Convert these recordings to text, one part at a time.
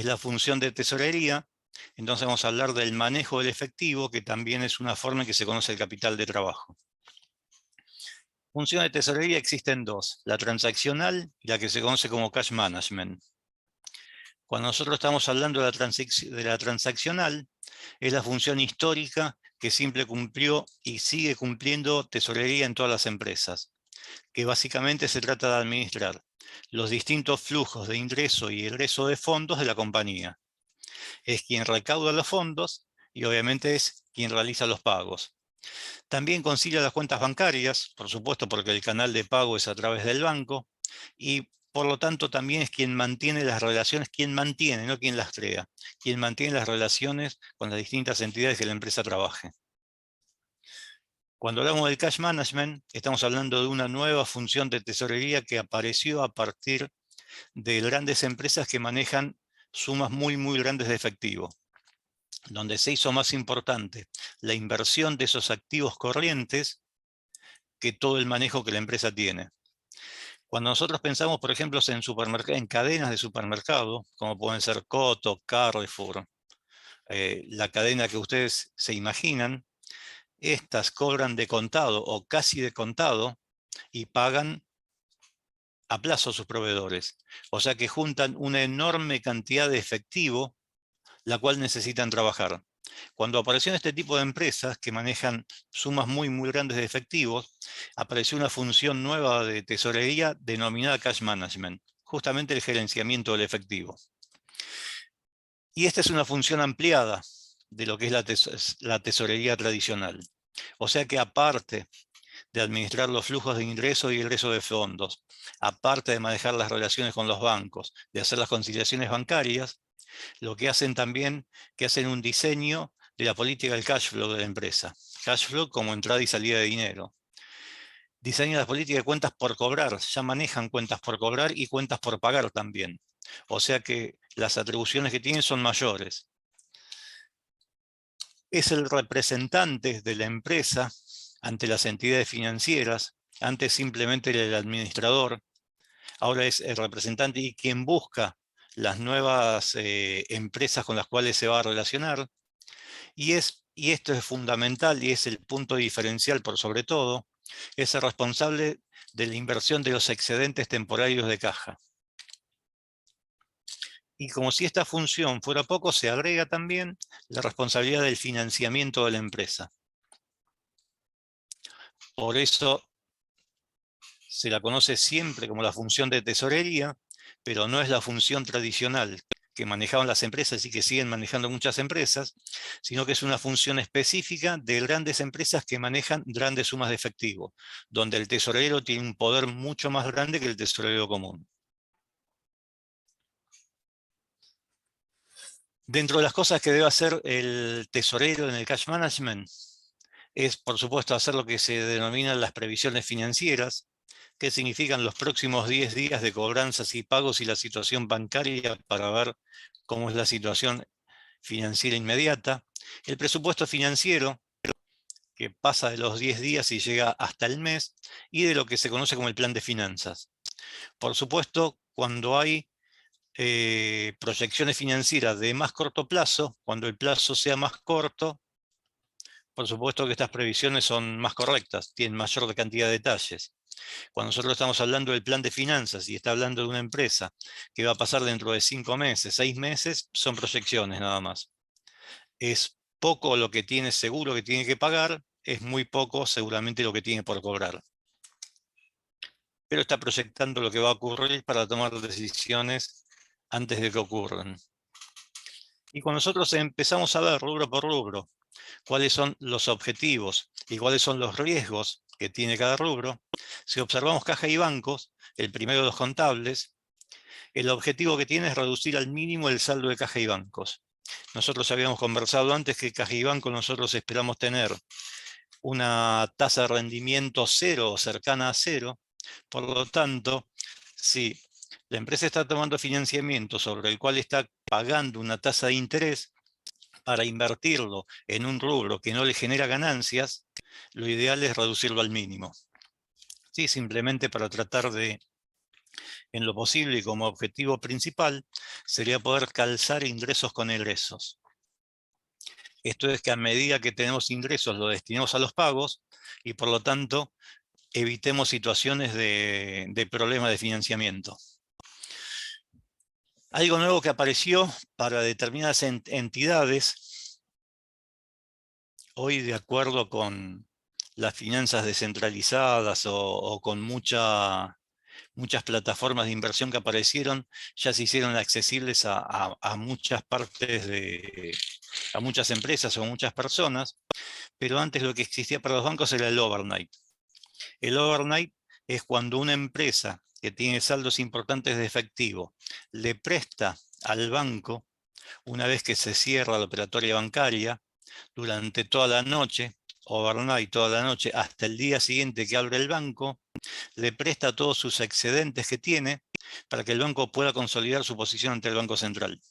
es la función de tesorería, entonces vamos a hablar del manejo del efectivo, que también es una forma en que se conoce el capital de trabajo. Funciones de tesorería existen dos, la transaccional y la que se conoce como cash management. Cuando nosotros estamos hablando de la transaccional, es la función histórica que siempre cumplió y sigue cumpliendo tesorería en todas las empresas, que básicamente se trata de administrar los distintos flujos de ingreso y egreso de fondos de la compañía. Es quien recauda los fondos y obviamente es quien realiza los pagos. También concilia las cuentas bancarias, por supuesto porque el canal de pago es a través del banco, y por lo tanto también es quien mantiene las relaciones, no quien las crea, quien mantiene las relaciones con las distintas entidades que la empresa trabaje. Cuando hablamos del cash management, estamos hablando de una nueva función de tesorería que apareció a partir de grandes empresas que manejan sumas muy grandes de efectivo, donde se hizo más importante la inversión de esos activos corrientes que todo el manejo que la empresa tiene. Cuando nosotros pensamos, por ejemplo, en cadenas de supermercado, como pueden ser Coto, Carrefour, la cadena que ustedes se imaginan, estas cobran de contado o casi de contado y pagan a plazo a sus proveedores. O sea que juntan una enorme cantidad de efectivo, la cual necesitan trabajar. Cuando aparecieron este tipo de empresas que manejan sumas muy grandes de efectivos, apareció una función nueva de tesorería denominada cash management, justamente el gerenciamiento del efectivo. Y esta es una función ampliada de lo que es la tesorería tradicional. O sea que aparte de administrar los flujos de ingreso y egreso de fondos, aparte de manejar las relaciones con los bancos, de hacer las conciliaciones bancarias, lo que hacen también, que hacen un diseño de la política del cash flow de la empresa. Cash flow como entrada y salida de dinero. Diseñan la política de cuentas por cobrar, ya manejan cuentas por cobrar y cuentas por pagar también. O sea que las atribuciones que tienen son mayores. Es el representante de la empresa ante las entidades financieras, antes simplemente era el administrador, ahora es el representante y quien busca las nuevas empresas con las cuales se va a relacionar, y esto es fundamental y es el punto diferencial por sobre todo, es el responsable de la inversión de los excedentes temporarios de caja. Y como si esta función fuera poco, se agrega también la responsabilidad del financiamiento de la empresa. Por eso se la conoce siempre como la función de tesorería, pero no es la función tradicional que manejaban las empresas y que siguen manejando muchas empresas, sino que es una función específica de grandes empresas que manejan grandes sumas de efectivo, donde el tesorero tiene un poder mucho más grande que el tesorero común. Dentro de las cosas que debe hacer el tesorero en el cash management, es por supuesto hacer lo que se denominan las previsiones financieras, que significan los próximos 10 días de cobranzas y pagos y la situación bancaria para ver cómo es la situación financiera inmediata. El presupuesto financiero, que pasa de los 10 días y llega hasta el mes, y de lo que se conoce como el plan de finanzas. Por supuesto, cuando hay proyecciones financieras de más corto plazo, cuando el plazo sea más corto, por supuesto que estas previsiones son más correctas, tienen mayor cantidad de detalles. Cuando nosotros estamos hablando del plan de finanzas y está hablando de una empresa que va a pasar dentro de 5 meses, 6 meses, son proyecciones nada más. Es poco lo que tiene seguro que tiene que pagar, es muy poco seguramente lo que tiene por cobrar. Pero está proyectando lo que va a ocurrir para tomar decisiones antes de que ocurran. Y cuando nosotros empezamos a ver rubro por rubro cuáles son los objetivos y cuáles son los riesgos que tiene cada rubro, si observamos caja y bancos, el primero de los contables, el objetivo que tiene es reducir al mínimo el saldo de caja y bancos. Nosotros habíamos conversado antes que caja y banco nosotros esperamos tener una tasa de rendimiento cero o cercana a cero. Por lo tanto, si la empresa está tomando financiamiento sobre el cual está pagando una tasa de interés para invertirlo en un rubro que no le genera ganancias, lo ideal es reducirlo al mínimo. Sí, simplemente para tratar de En lo posible y como objetivo principal sería poder calzar ingresos con egresos. Esto es que a medida que tenemos ingresos lo destinamos a los pagos y por lo tanto evitemos situaciones de problemas de financiamiento. Algo nuevo que apareció para determinadas entidades, hoy de acuerdo con las finanzas descentralizadas o con muchas plataformas de inversión que aparecieron, ya se hicieron accesibles a muchas partes a muchas empresas o muchas personas, pero antes lo que existía para los bancos era el overnight. El overnight es cuando una empresa que tiene saldos importantes de efectivo le presta al banco, una vez que se cierra la operatoria bancaria, durante toda la noche, overnight toda la noche, hasta el día siguiente que abre el banco, le presta todos sus excedentes que tiene para que el banco pueda consolidar su posición ante el Banco Central.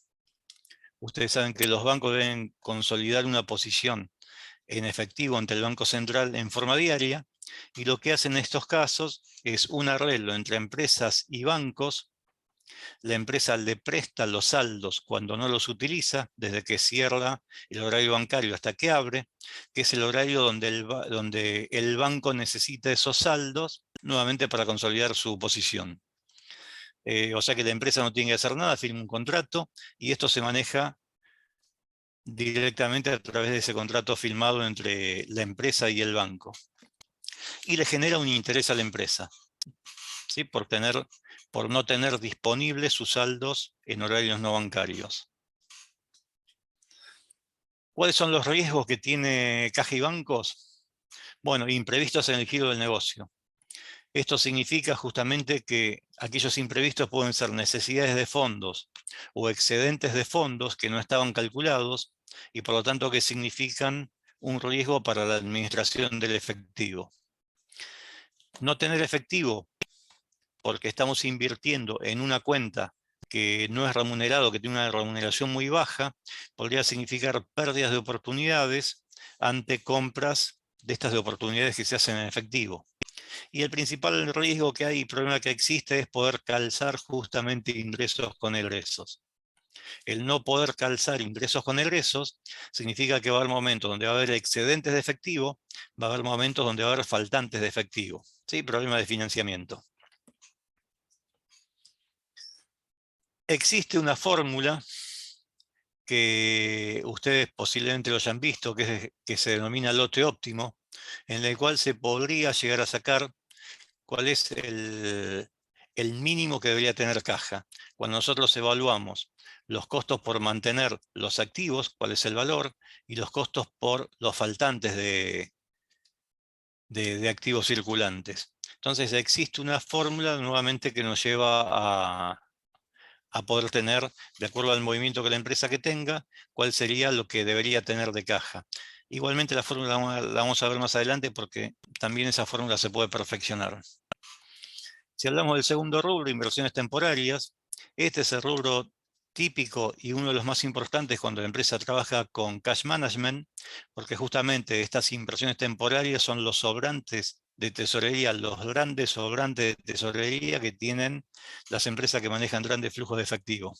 Ustedes saben que los bancos deben consolidar una posición en efectivo ante el Banco Central en forma diaria, y lo que hacen en estos casos es un arreglo entre empresas y bancos. La empresa le presta los saldos cuando no los utiliza, desde que cierra el horario bancario hasta que abre, que es el horario donde el banco necesita esos saldos nuevamente para consolidar su posición. O sea que la empresa no tiene que hacer nada, firma un contrato y esto se maneja directamente a través de ese contrato firmado entre la empresa y el banco. Y le genera un interés a la empresa, ¿sí? Por no tener disponibles sus saldos en horarios no bancarios. ¿Cuáles son los riesgos que tiene caja y bancos? Bueno, imprevistos en el giro del negocio. Esto significa justamente que aquellos imprevistos pueden ser necesidades de fondos o excedentes de fondos que no estaban calculados y por lo tanto que significan un riesgo para la administración del efectivo. No tener efectivo porque estamos invirtiendo en una cuenta que no es remunerado, que tiene una remuneración muy baja, podría significar pérdidas de oportunidades ante compras de estas de oportunidades que se hacen en efectivo. Y el principal riesgo que hay, problema que existe, es poder calzar justamente ingresos con egresos. El no poder calzar ingresos con egresos significa que va a haber momentos donde va a haber excedentes de efectivo, va a haber momentos donde va a haber faltantes de efectivo. ¿Sí? Problema de financiamiento. Existe una fórmula que ustedes posiblemente lo hayan visto, que se denomina lote óptimo, en la cual se podría llegar a sacar cuál es el mínimo que debería tener caja. Cuando nosotros evaluamos los costos por mantener los activos, cuál es el valor, y los costos por los faltantes de activos circulantes. Entonces existe una fórmula nuevamente que nos lleva a poder tener, de acuerdo al movimiento que la empresa que tenga, cuál sería lo que debería tener de caja. Igualmente la fórmula la vamos a ver más adelante porque también esa fórmula se puede perfeccionar. Si hablamos del segundo rubro, inversiones temporarias, este es el rubro típico y uno de los más importantes cuando la empresa trabaja con cash management, porque justamente estas inversiones temporarias son los sobrantes de tesorería, los grandes sobrantes de tesorería que tienen las empresas que manejan grandes flujos de efectivo.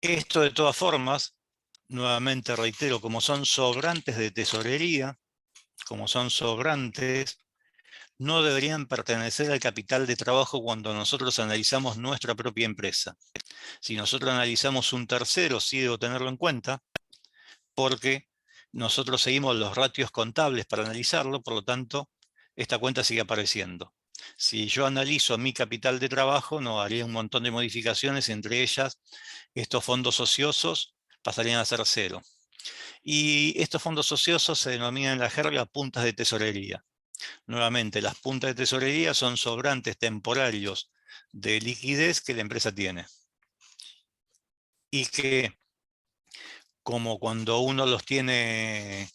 Esto de todas formas, nuevamente reitero, como son sobrantes de tesorería, como son sobrantes, no deberían pertenecer al capital de trabajo cuando nosotros analizamos nuestra propia empresa. Si nosotros analizamos un tercero, sí debo tenerlo en cuenta, porque nosotros seguimos los ratios contables para analizarlo, por lo tanto, esta cuenta sigue apareciendo. Si yo analizo mi capital de trabajo, no haría un montón de modificaciones, entre ellas estos fondos ociosos pasarían a ser cero. Y estos fondos ociosos se denominan en la jerga puntas de tesorería. Nuevamente, las puntas de tesorería son sobrantes temporarios de liquidez que la empresa tiene. Y que, como cuando uno los tiene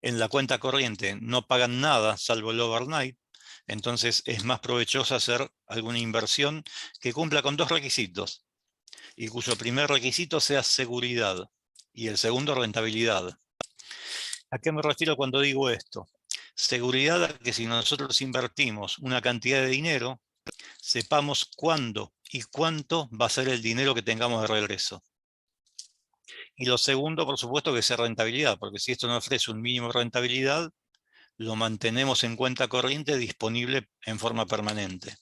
en la cuenta corriente, no pagan nada salvo el overnight, entonces es más provechoso hacer alguna inversión que cumpla con dos requisitos, y cuyo primer requisito sea seguridad, y el segundo rentabilidad. ¿A qué me refiero cuando digo esto? Seguridad a que si nosotros invertimos una cantidad de dinero, sepamos cuándo y cuánto va a ser el dinero que tengamos de regreso. Y lo segundo, por supuesto, que sea rentabilidad, porque si esto no ofrece un mínimo de rentabilidad, lo mantenemos en cuenta corriente disponible en forma permanente.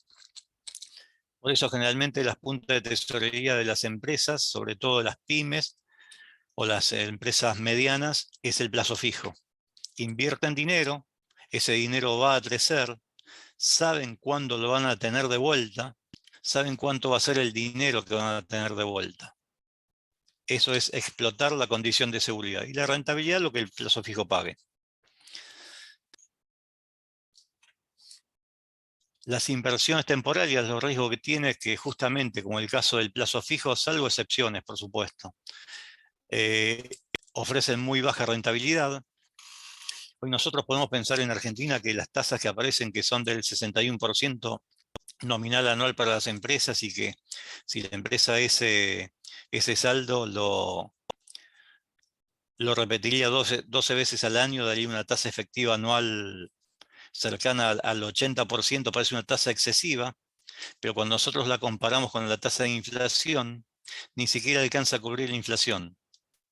Por eso generalmente las puntas de tesorería de las empresas, sobre todo las pymes o las empresas medianas, es el plazo fijo. Invierten dinero, ese dinero va a crecer, saben cuándo lo van a tener de vuelta, saben cuánto va a ser el dinero que van a tener de vuelta. Eso es explotar la condición de seguridad. Y la rentabilidad, lo que el plazo fijo pague. Las inversiones temporarias, los riesgos que tiene es que justamente, como el caso del plazo fijo, salvo excepciones, por supuesto, ofrecen muy baja rentabilidad. Hoy nosotros podemos pensar en Argentina que las tasas que aparecen, que son del 61% nominal anual para las empresas, y que si la empresa ese saldo lo repetiría 12 veces al año, daría una tasa efectiva anual cercana al 80%, parece una tasa excesiva, pero cuando nosotros la comparamos con la tasa de inflación, ni siquiera alcanza a cubrir la inflación,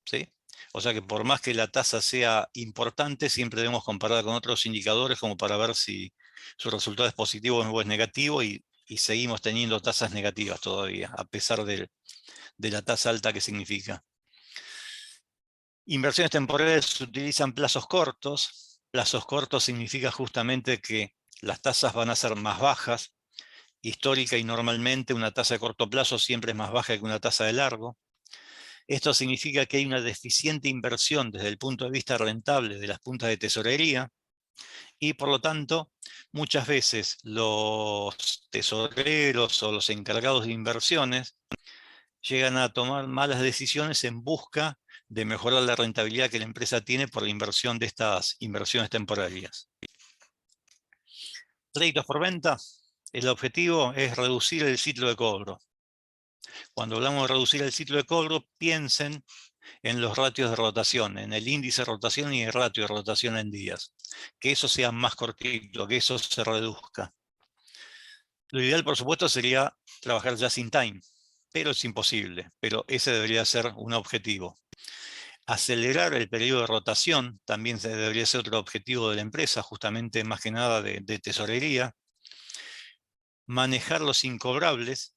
¿sí? O sea que por más que la tasa sea importante, siempre debemos compararla con otros indicadores como para ver si su resultado es positivo o es negativo, y seguimos teniendo tasas negativas todavía, a pesar de la tasa alta que significa. Inversiones temporales utilizan plazos cortos. Plazos cortos significa justamente que las tasas van a ser más bajas. Histórica y normalmente una tasa de corto plazo siempre es más baja que una tasa de largo. Esto significa que hay una deficiente inversión desde el punto de vista rentable de las puntas de tesorería, y por lo tanto muchas veces los tesoreros o los encargados de inversiones llegan a tomar malas decisiones en busca de mejorar la rentabilidad que la empresa tiene por la inversión de estas inversiones temporarias. Créditos por venta, el objetivo es reducir el ciclo de cobro. Cuando hablamos de reducir el ciclo de cobro, piensen en los ratios de rotación, en el índice de rotación y el ratio de rotación en días. Que eso sea más cortito, que eso se reduzca. Lo ideal, por supuesto, sería trabajar just in time, pero es imposible. Pero ese debería ser un objetivo. Acelerar el periodo de rotación también debería ser otro objetivo de la empresa, justamente más que nada de tesorería. Manejar los incobrables.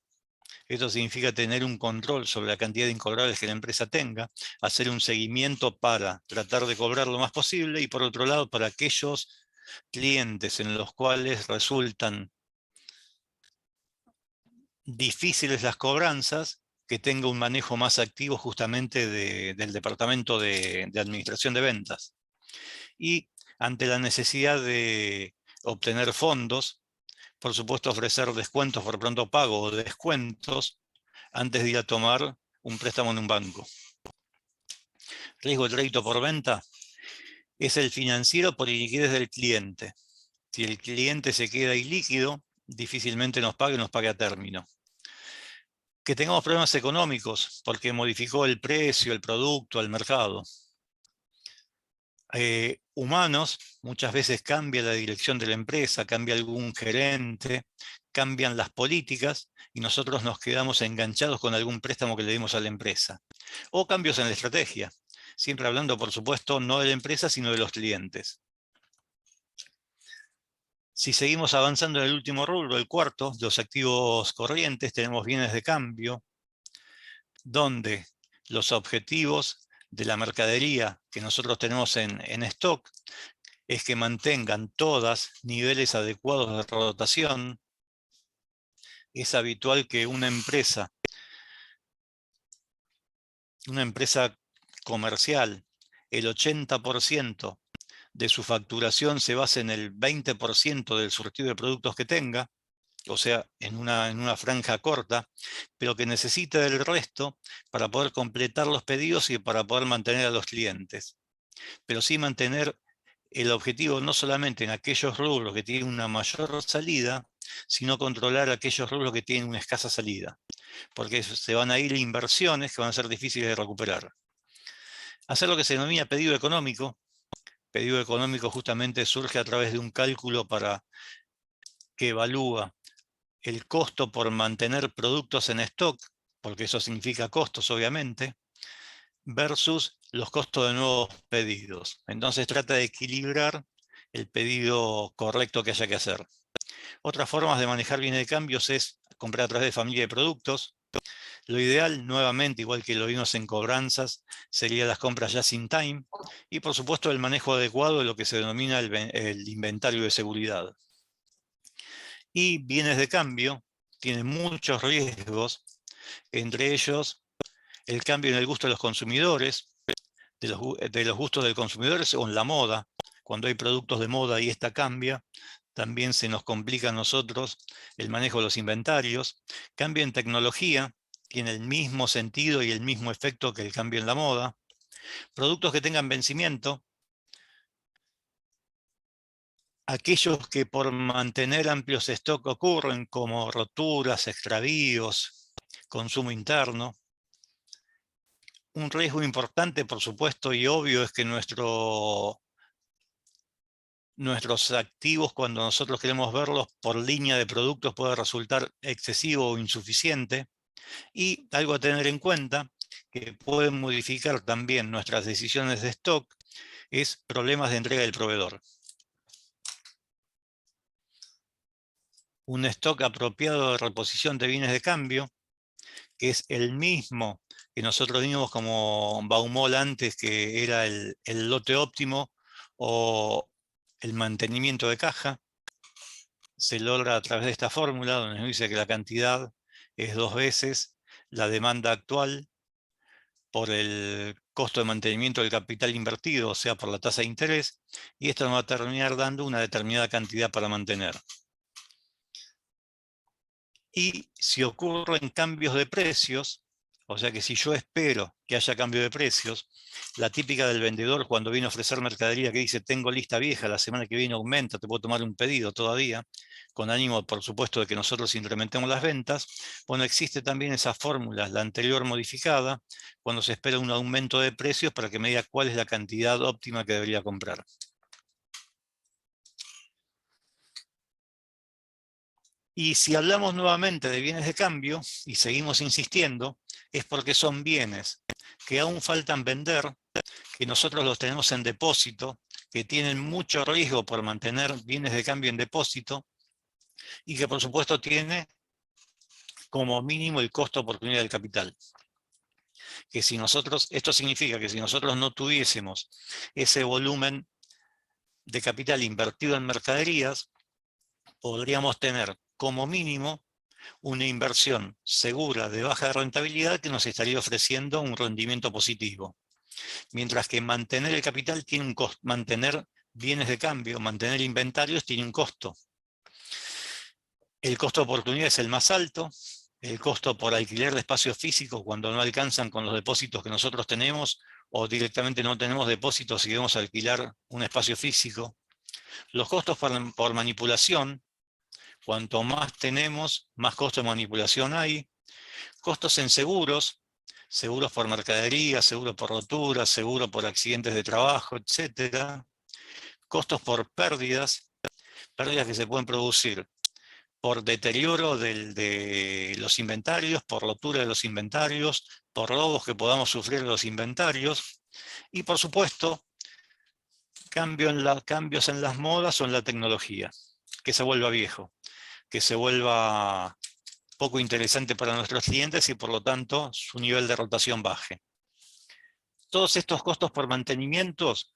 Esto significa tener un control sobre la cantidad de incobrables que la empresa tenga, hacer un seguimiento para tratar de cobrar lo más posible, y por otro lado, para aquellos clientes en los cuales resultan difíciles las cobranzas, que tenga un manejo más activo justamente del departamento de administración de ventas. Y ante la necesidad de obtener fondos, por supuesto ofrecer descuentos por pronto pago o descuentos antes de ir a tomar un préstamo en un banco. Riesgo de crédito por venta es el financiero por iliquidez del cliente. Si el cliente se queda ilíquido, difícilmente nos pague a término. Que tengamos problemas económicos porque modificó el precio, el producto, el mercado. Humanos, muchas veces cambia la dirección de la empresa, cambia algún gerente, cambian las políticas y nosotros nos quedamos enganchados con algún préstamo que le dimos a la empresa. O cambios en la estrategia, siempre hablando, por supuesto, no de la empresa, sino de los clientes. Si seguimos avanzando en el último rubro, el cuarto, los activos corrientes, tenemos bienes de cambio, donde los objetivos de la mercadería que nosotros tenemos en stock es que mantengan todas niveles adecuados de rotación. Es habitual que una empresa comercial, el 80% de su facturación se base en el 20% del surtido de productos que tenga, o sea, en una franja corta, pero que necesita del resto para poder completar los pedidos y para poder mantener a los clientes. Pero sí mantener el objetivo no solamente en aquellos rubros que tienen una mayor salida, sino controlar aquellos rubros que tienen una escasa salida, porque se van a ir inversiones que van a ser difíciles de recuperar. Hacer lo que se denomina pedido económico. Pedido económico justamente surge a través de un cálculo que evalúa el costo por mantener productos en stock, porque eso significa costos obviamente, versus los costos de nuevos pedidos. Entonces trata de equilibrar el pedido correcto que haya que hacer. Otras formas de manejar bienes de cambios es comprar a través de familia de productos. Lo ideal, nuevamente, igual que lo vimos en cobranzas, sería las compras just in time y por supuesto el manejo adecuado de lo que se denomina el inventario de seguridad. Y bienes de cambio tienen muchos riesgos, entre ellos el cambio en el gusto de los consumidores, de los gustos del consumidor o en la moda. Cuando hay productos de moda y esta cambia, también se nos complica a nosotros el manejo de los inventarios. Cambio en tecnología tiene el mismo sentido y el mismo efecto que el cambio en la moda. Productos que tengan vencimiento, aquellos que por mantener amplios stock ocurren, como roturas, extravíos, consumo interno. Un riesgo importante, por supuesto, y obvio, es que nuestros activos, cuando nosotros queremos verlos por línea de productos, puede resultar excesivo o insuficiente. Y algo a tener en cuenta, que pueden modificar también nuestras decisiones de stock, es problemas de entrega del proveedor. Un stock apropiado de reposición de bienes de cambio, que es el mismo que nosotros vimos como Baumol antes, que era el lote óptimo o el mantenimiento de caja, se logra a través de esta fórmula, donde nos dice que la cantidad es 2 veces la demanda actual por el costo de mantenimiento del capital invertido, o sea, por la tasa de interés, y esto nos va a terminar dando una determinada cantidad para mantener. Y si ocurren cambios de precios, o sea que si yo espero que haya cambio de precios, la típica del vendedor cuando viene a ofrecer mercadería que dice tengo lista vieja, la semana que viene aumenta, te puedo tomar un pedido todavía, con ánimo por supuesto de que nosotros incrementemos las ventas. Bueno, existe también esa fórmula, la anterior modificada, cuando se espera un aumento de precios para que me diga cuál es la cantidad óptima que debería comprar. Y si hablamos nuevamente de bienes de cambio y seguimos insistiendo, es porque son bienes que aún faltan vender, que nosotros los tenemos en depósito, que tienen mucho riesgo por mantener bienes de cambio en depósito y que por supuesto tiene como mínimo el costo de oportunidad del capital. Que si nosotros, esto significa que si nosotros no tuviésemos ese volumen de capital invertido en mercaderías, podríamos tener como mínimo una inversión segura de baja rentabilidad que nos estaría ofreciendo un rendimiento positivo. Mientras que mantener el capital tiene un costo, mantener bienes de cambio, mantener inventarios tiene un costo. El costo de oportunidad es el más alto, el costo por alquiler de espacios físicos cuando no alcanzan con los depósitos que nosotros tenemos o directamente no tenemos depósitos y debemos alquilar un espacio físico. Los costos por manipulación, cuanto más tenemos, más costo de manipulación hay. Costos en seguros, seguros por mercadería, seguro por roturas, seguro por accidentes de trabajo, etc. Costos por pérdidas que se pueden producir por deterioro de los inventarios, por rotura de los inventarios, por robos que podamos sufrir de los inventarios, y por supuesto, cambios en las modas o en la tecnología, que se vuelva viejo, que se vuelva poco interesante para nuestros clientes y por lo tanto su nivel de rotación baje. Todos estos costos por mantenimientos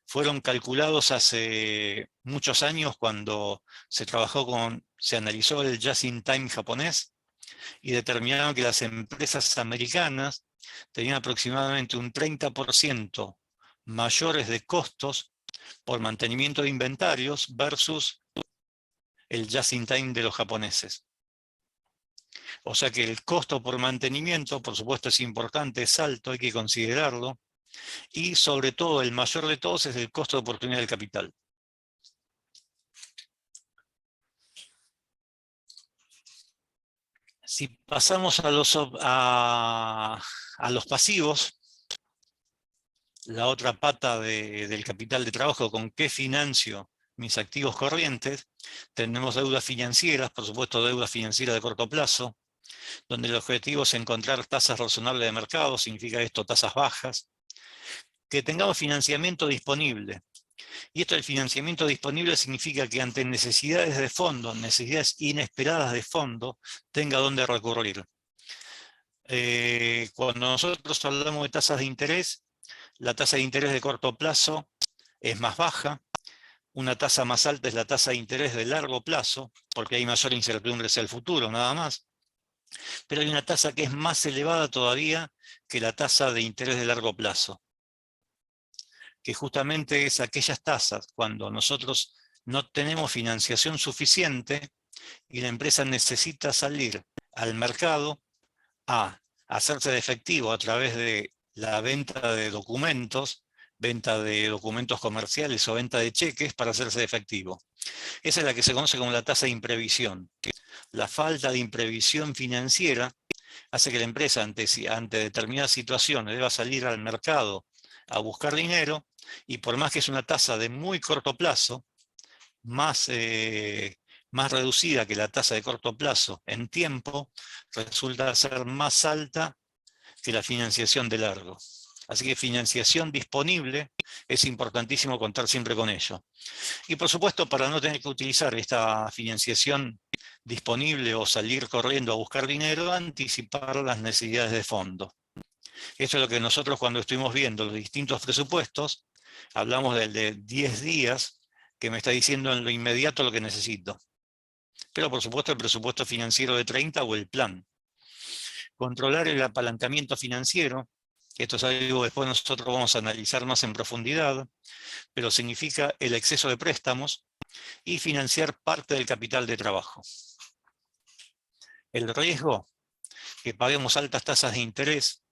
fueron calculados hace muchos años cuando se analizó el just-in-time japonés y determinaron que las empresas americanas tenían aproximadamente un 30% mayores de costos por mantenimiento de inventarios versus el just-in-time de los japoneses. O sea que el costo por mantenimiento, por supuesto, es importante, es alto, hay que considerarlo. Y sobre todo, el mayor de todos es el costo de oportunidad del capital. Si pasamos a los pasivos, la otra pata del capital de trabajo, ¿con qué financio mis activos corrientes, tenemos deudas financieras, por supuesto deudas financieras de corto plazo, donde el objetivo es encontrar tasas razonables de mercado, significa esto, tasas bajas, que tengamos financiamiento disponible. Y esto del financiamiento disponible significa que ante necesidades de fondo, necesidades inesperadas de fondo, tenga dónde recurrir. Cuando nosotros hablamos de tasas de interés, la tasa de interés de corto plazo es más baja, una tasa más alta es la tasa de interés de largo plazo, porque hay mayor incertidumbre hacia el futuro, nada más. Pero hay una tasa que es más elevada todavía que la tasa de interés de largo plazo, que justamente es aquellas tasas cuando nosotros no tenemos financiación suficiente y la empresa necesita salir al mercado a hacerse de efectivo a través de la venta de documentos comerciales o venta de cheques para hacerse de efectivo. Esa es la que se conoce como la tasa de imprevisión. La falta de imprevisión financiera hace que la empresa ante determinadas situaciones deba salir al mercado a buscar dinero, y por más que es una tasa de muy corto plazo, más reducida que la tasa de corto plazo en tiempo, resulta ser más alta que la financiación de largo. Así que financiación disponible, es importantísimo contar siempre con ello. Y por supuesto, para no tener que utilizar esta financiación disponible o salir corriendo a buscar dinero, anticipar las necesidades de fondo. Esto es lo que nosotros, cuando estuvimos viendo los distintos presupuestos, hablamos del de 10 días, que me está diciendo en lo inmediato lo que necesito. Pero por supuesto el presupuesto financiero de 30 o el plan. Controlar el apalancamiento financiero, que esto es algo que después nosotros vamos a analizar más en profundidad, pero significa el exceso de préstamos y financiar parte del capital de trabajo. El riesgo, que paguemos altas tasas de interés,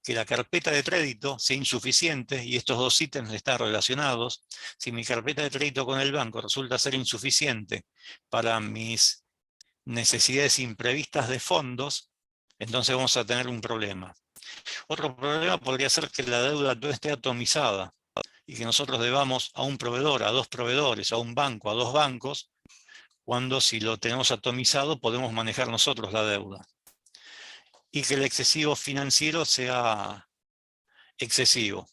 que la carpeta de crédito sea insuficiente, y estos dos ítems están relacionados. Si mi carpeta de crédito con el banco resulta ser insuficiente para mis necesidades imprevistas de fondos, entonces vamos a tener un problema. Otro problema podría ser que la deuda no esté atomizada y que nosotros debamos a un proveedor, a dos proveedores, a un banco, a dos bancos, cuando si lo tenemos atomizado podemos manejar nosotros la deuda. Y que el excesivo financiero sea excesivo.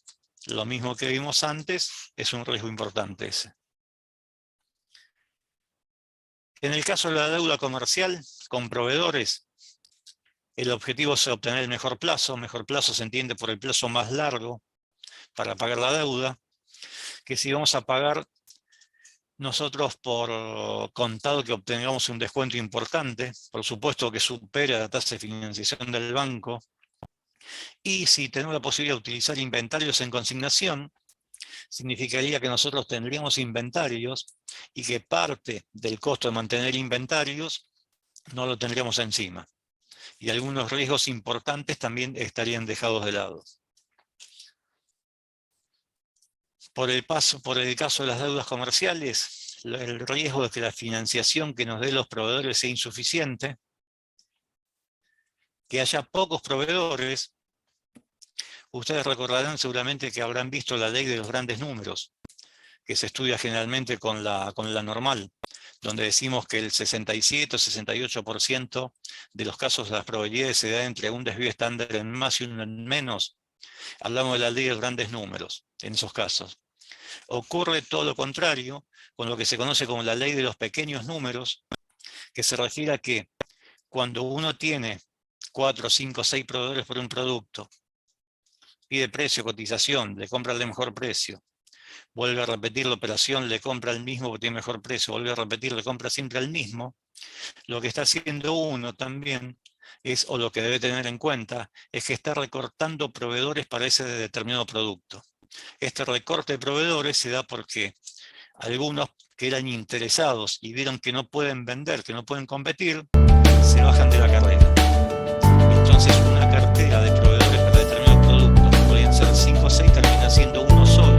Lo mismo que vimos antes, es un riesgo importante ese. En el caso de la deuda comercial con proveedores, el objetivo es obtener el mejor plazo. Mejor plazo se entiende por el plazo más largo para pagar la deuda, que si vamos a pagar nosotros por contado, que obtengamos un descuento importante, por supuesto que supere la tasa de financiación del banco, y si tenemos la posibilidad de utilizar inventarios en consignación, significaría que nosotros tendríamos inventarios y que parte del costo de mantener inventarios no lo tendríamos encima. Y algunos riesgos importantes también estarían dejados de lado. Por el caso de las deudas comerciales, el riesgo de que la financiación que nos dé los proveedores sea insuficiente, que haya pocos proveedores. Ustedes recordarán seguramente que habrán visto la ley de los grandes números, que se estudia generalmente con la normal, donde decimos que el 67 o 68% de los casos de las probabilidades se da entre un desvío estándar en más y uno en menos. Hablamos de la ley de los grandes números en esos casos. Ocurre todo lo contrario con lo que se conoce como la ley de los pequeños números, que se refiere a que cuando uno tiene 4, 5, 6 proveedores por un producto, pide precio, cotización, le compra el de mejor precio, vuelve a repetir la operación, le compra el mismo porque tiene mejor precio, vuelve a repetir, le compra siempre el mismo, lo que está haciendo uno también es, o lo que debe tener en cuenta, es que está recortando proveedores para ese determinado producto. Este recorte de proveedores se da porque algunos que eran interesados y vieron que no pueden vender, que no pueden competir, se bajan de la carrera. Entonces una cartera de proveedores para determinados productos, que podían ser 5 o 6, termina siendo uno solo.